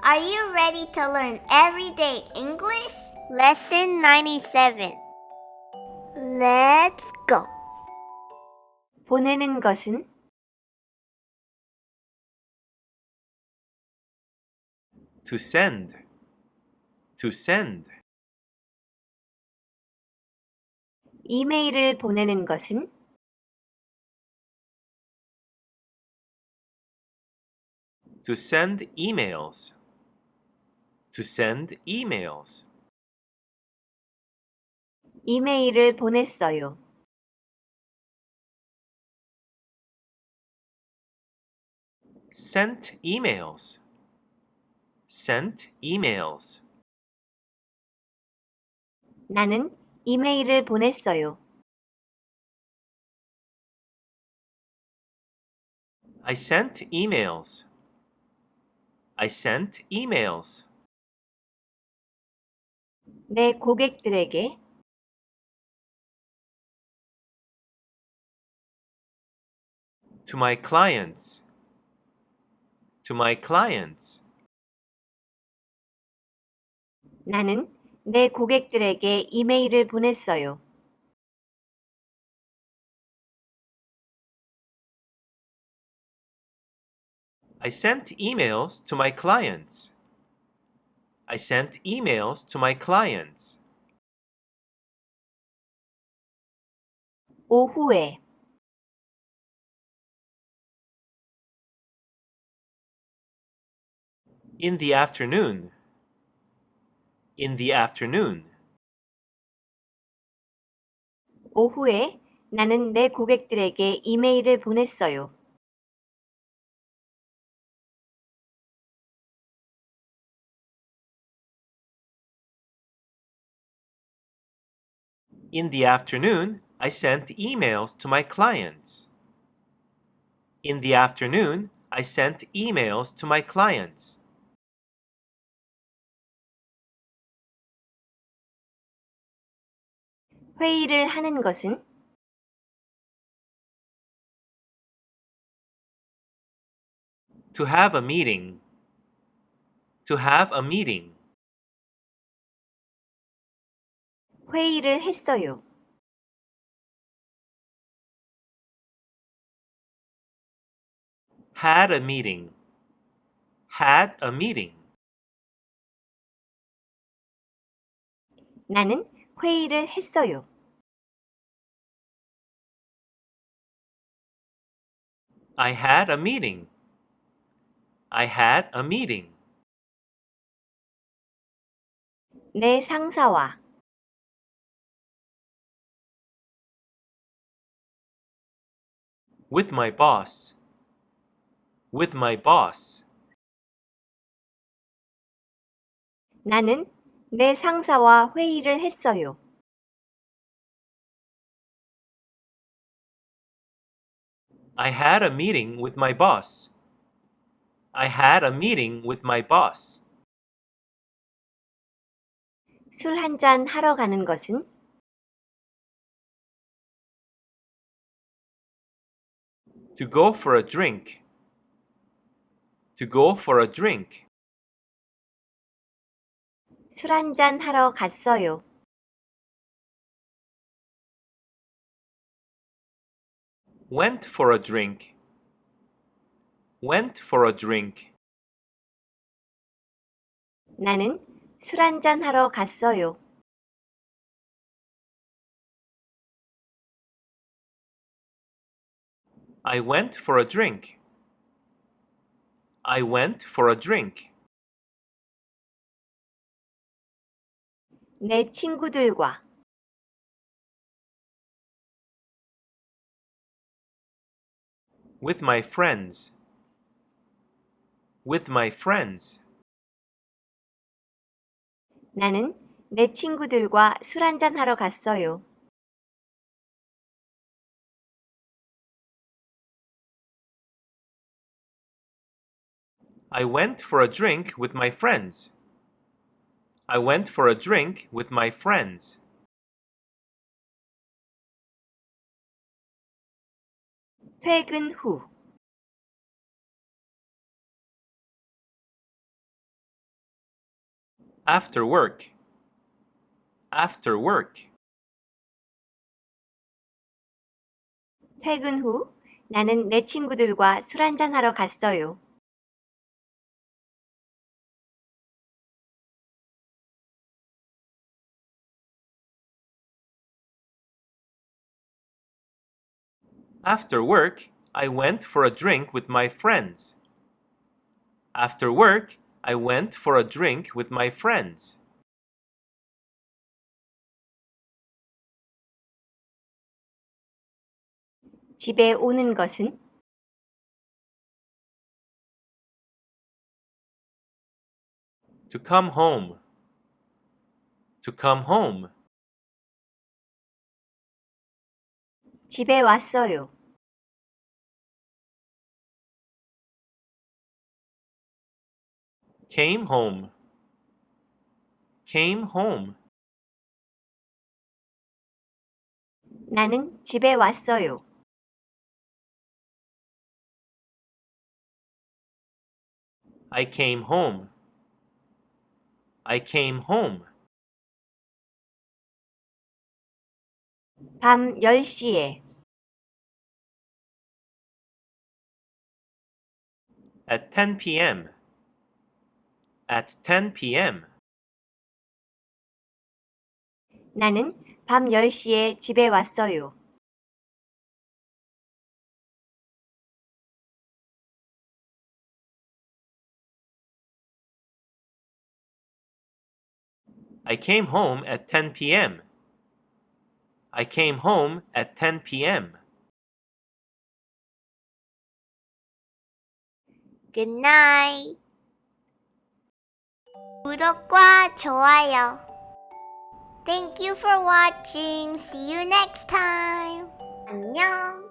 Are you ready to learn everyday English? Lesson 97. Let's go. 보내는 것은 To send. To send. 이메일을 보내는 것은 To send emails. To send emails. 이메일을 보냈어요. Sent emails. Sent emails. 나는 이메일을 보냈어요. I sent emails. I sent emails. 내 고객들에게 To my clients. To my clients. 나는 내 고객들에게 이메일을 보냈어요. I sent emails to my clients. I sent emails to my clients. 오후에 In the afternoon. In the afternoon. 오후에 나는 내 고객들에게 이메일을 보냈어요. In the afternoon, I sent emails to my clients. In the afternoon, I sent emails to my clients. 회의를 하는 것은 To have a meeting. To have a meeting. 회의를 했어요. Had a meeting. Had a meeting. 나는 회의를 했어요. I had a meeting. I had a meeting. 내 상사와 With my boss. With my boss. 나는 내 상사와 회의를 했어요. I had a meeting with my boss. I had a meeting with my boss. 술 한잔 하러 가는 것은 To go for a drink. To go for a drink. 술 한잔 하러 갔어요. Went for a drink. Went for a drink. 나는 술 한잔 하러 갔어요. I went for a drink. I went for a drink. 내 친구들과 With my friends. With my friends. 나는 내 친구들과 술 한잔 하러 갔어요. I went for a drink with my friends. I went for a drink with my friends. 퇴근 후 After work. After work. 퇴근 후 나는 내 친구들과 술 한잔하러 갔어요. After work, I went for a drink with my friends. After work, I went for a drink with my friends. 집에 오는 것은 To come home. To come home. 집에 왔어요. Came home. Came home. 나는 집에 왔어요. I came home. I came home. 밤 10시에 At 10 p.m. At 10 p.m. 나는 밤 10시에 집에 왔어요. I came home at 10 p.m. I came home at 10 p.m. Good night. 구독과 좋아요. Thank you for watching. See you next time. 안녕.